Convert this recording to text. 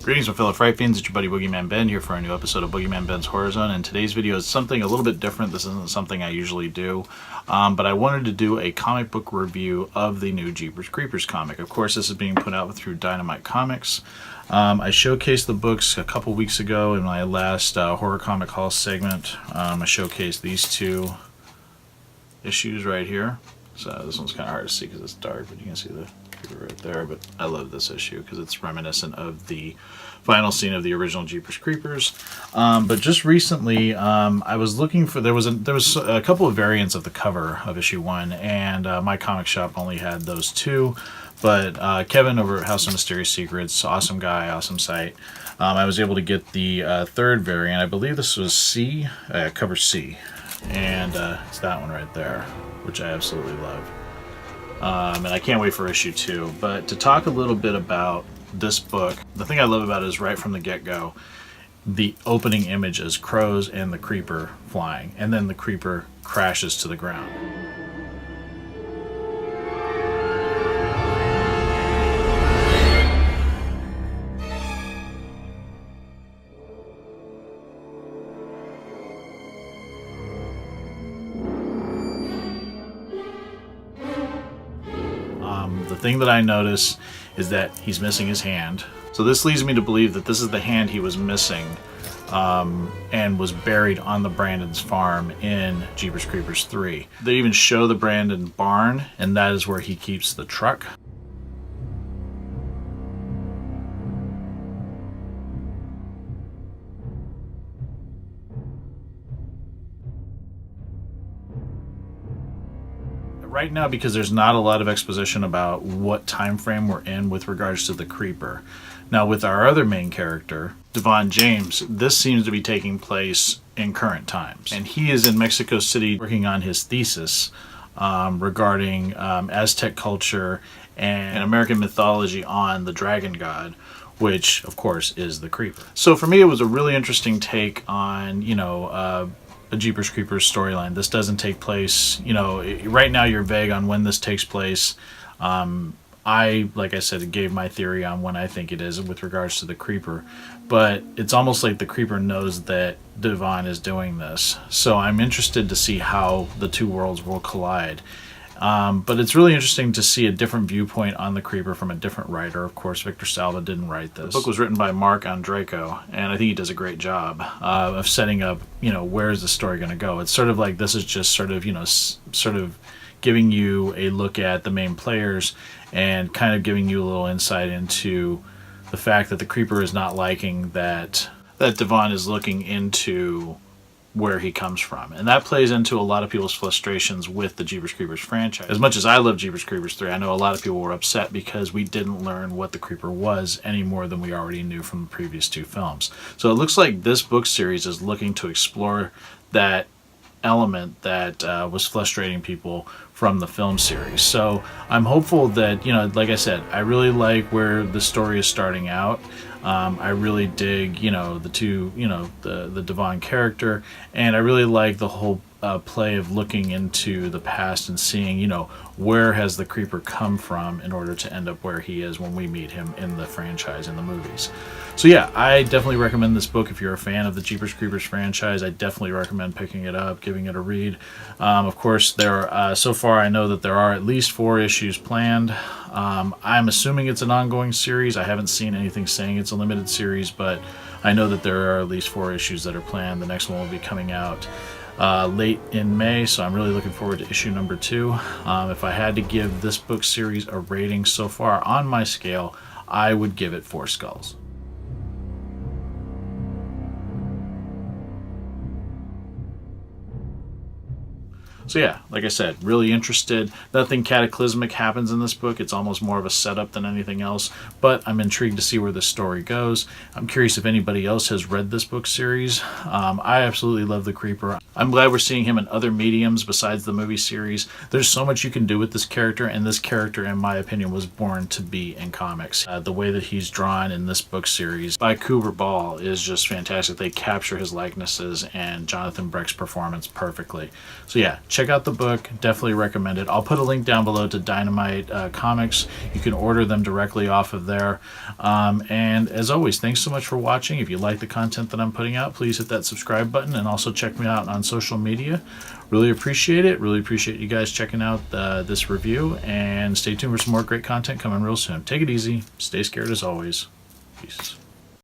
Greetings, my fellow Fright Fiends. It's your buddy Boogeyman Ben here for a new episode of Boogeyman Ben's Horror Zone. And today's video is something a little bit different. This isn't something I usually do, but I wanted to do a comic book review of the new Jeepers Creepers comic. Of course, this is being put out through Dynamite Comics. I showcased the books a couple weeks ago in my last Horror Comic Haul segment. I showcased these two issues right here. So this one's kind of hard to see because it's dark, but you can see the creeper right there. But I love this issue because it's reminiscent of the final scene of the original Jeepers Creepers. But just recently, I was looking for there was a couple of variants of the cover of issue 1, and my comic shop only had those two. But Kevin over at House of Mysterious Secrets, awesome guy, awesome site. I was able to get the third variant. I believe this was C, cover C, and it's that one right there, which I absolutely love. And I can't wait for issue 2. But to talk a little bit about this book, the thing I love about it is right from the get-go, the opening image is crows and the creeper flying, and then the creeper crashes to the ground. The thing that I notice is that he's missing his hand. So this leads me to believe that this is the hand he was missing and was buried on the Brandon's farm in Jeepers Creepers 3. They even show the Brandon barn, and that is where he keeps the truck. Right now, because there's not a lot of exposition about what time frame we're in with regards to the creeper. Now with our other main character, Devon James, this seems to be taking place in current times. And he is in Mexico City working on his thesis regarding Aztec culture and American mythology on the dragon god, which of course is the creeper. So for me, it was a really interesting take on, a Jeepers Creepers storyline. This doesn't take place, right now you're vague on when this takes place. Like I said, gave my theory on when I think it is with regards to the creeper, but it's almost like the creeper knows that Devon is doing this. So I'm interested to see how the two worlds will collide. But it's really interesting to see a different viewpoint on the creeper from a different writer. Of course, Victor Salva didn't write this. The book was written by Marc Andreyko, and I think he does a great job of setting up, where's the story going to go. It's sort of like this is just sort of giving you a look at the main players and kind of giving you a little insight into the fact that the creeper is not liking that Devon is looking into where he comes from. And that plays into a lot of people's frustrations with the Jeepers Creepers franchise. As much as I love Jeepers Creepers 3, I know a lot of people were upset because we didn't learn what the creeper was any more than we already knew from the previous two films. So it looks like this book series is looking to explore that element that was frustrating people from the film series. So I'm hopeful that, like I said, I really like where the story is starting out. I really dig, the two, the Devon character, and I really like the whole play of looking into the past and seeing, where has the creeper come from in order to end up where he is when we meet him in the franchise, in the movies. So yeah, I definitely recommend this book if you're a fan of the Jeepers Creepers franchise. I definitely recommend picking it up, giving it a read. Of course, so far I know that there are at least 4 issues planned. I'm assuming it's an ongoing series. I haven't seen anything saying it's a limited series, but I know that there are at least 4 issues that are planned. The next one will be coming out late in May, so I'm really looking forward to issue number 2. If I had to give this book series a rating so far on my scale, I would give it 4 skulls. So yeah, like I said, really interested. Nothing cataclysmic happens in this book. It's almost more of a setup than anything else, but I'm intrigued to see where this story goes. I'm curious if anybody else has read this book series. I absolutely love the creeper. I'm glad we're seeing him in other mediums besides the movie series. There's so much you can do with this character, and this character, in my opinion, was born to be in comics. The way that he's drawn in this book series by Kewber Baal is just fantastic. They capture his likenesses and Jonathan Brecht's performance perfectly. So yeah, check check out the book. Definitely recommend it. I'll put a link down below to Dynamite Comics. You can order them directly off of there. And as always, thanks so much for watching. If you like the content that I'm putting out, please hit that subscribe button and also check me out on social media. Really appreciate it. Really appreciate you guys checking out this review, and stay tuned for some more great content coming real soon. Take it easy. Stay scared as always. Peace.